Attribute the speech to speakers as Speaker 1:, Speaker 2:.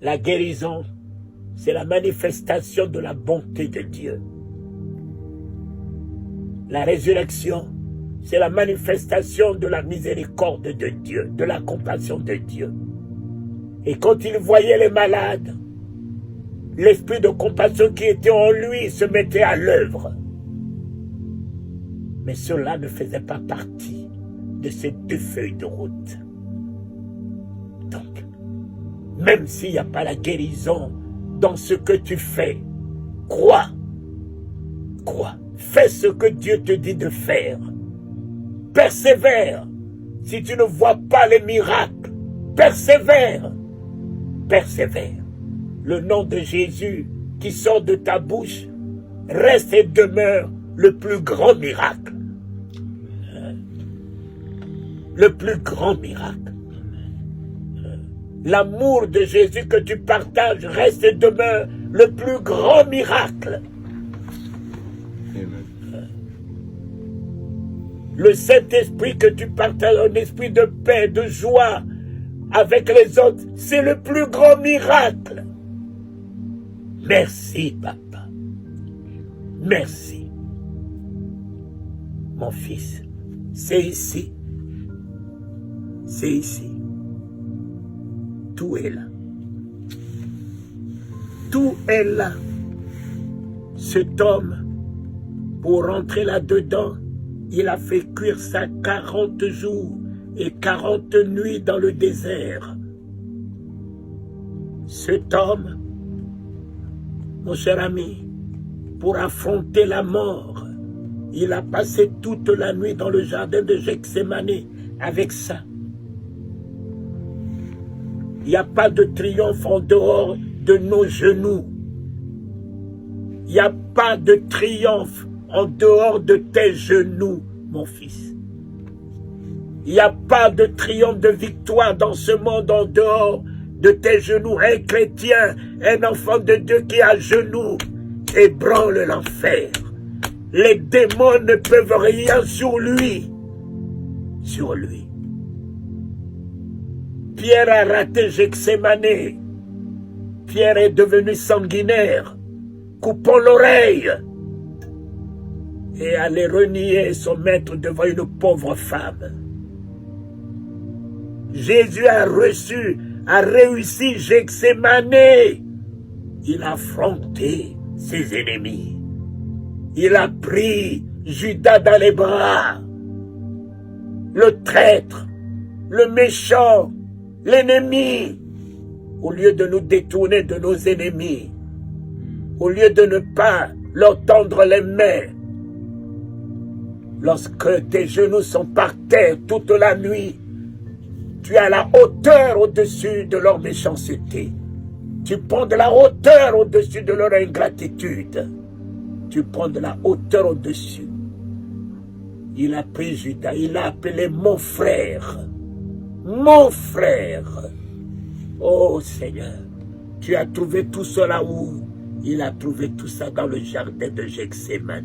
Speaker 1: La guérison, c'est la manifestation de la bonté de Dieu. La résurrection, c'est la manifestation de la miséricorde de Dieu, de la compassion de Dieu. Et quand il voyait les malades, l'esprit de compassion qui était en lui se mettait à l'œuvre. Mais cela ne faisait pas partie de ces 2 feuilles de route. Donc, même s'il n'y a pas la guérison dans ce que tu fais, crois. Crois. Fais ce que Dieu te dit de faire. Persévère. Si tu ne vois pas les miracles, persévère. Persévère. Le nom de Jésus qui sort de ta bouche reste et demeure le plus grand miracle. Le plus grand miracle. L'amour de Jésus que tu partages reste et demeure le plus grand miracle. Le Saint-Esprit que tu partages, un esprit de paix, de joie avec les autres, c'est le plus grand miracle. Merci, papa. Merci. Mon fils, c'est ici. C'est ici. Tout est là. Tout est là. Cet homme, pour rentrer là-dedans, il a fait cuire ça 40 jours et 40 nuits dans le désert. Cet homme, mon cher ami, pour affronter la mort, il a passé toute la nuit dans le jardin de Gethsémane avec ça. Il n'y a pas de triomphe en dehors de nos genoux. Il n'y a pas de triomphe en dehors de tes genoux, mon fils. Il n'y a pas de triomphe de victoire dans ce monde en dehors de tes genoux. Un chrétien, un enfant de Dieu qui est à genoux, ébranle l'enfer. Les démons ne peuvent rien sur lui. Sur lui. Pierre a raté Gethsémane. Pierre est devenu sanguinaire, coupant l'oreille et allait renier son maître devant une pauvre femme. Jésus a réussi Gethsémane. Il a affronté ses ennemis. Il a pris Judas dans les bras, le traître, le méchant, l'ennemi. Au lieu de nous détourner de nos ennemis, au lieu de ne pas leur tendre les mains, lorsque tes genoux sont par terre toute la nuit, tu as la hauteur au-dessus de leur méchanceté. Tu prends de la hauteur au-dessus de leur ingratitude. Tu prends de la hauteur au-dessus. Il a pris Judas, il l'a appelé mon frère. Mon frère. Oh Seigneur, tu as trouvé tout cela où? Il a trouvé tout ça dans le jardin de Gethsémane.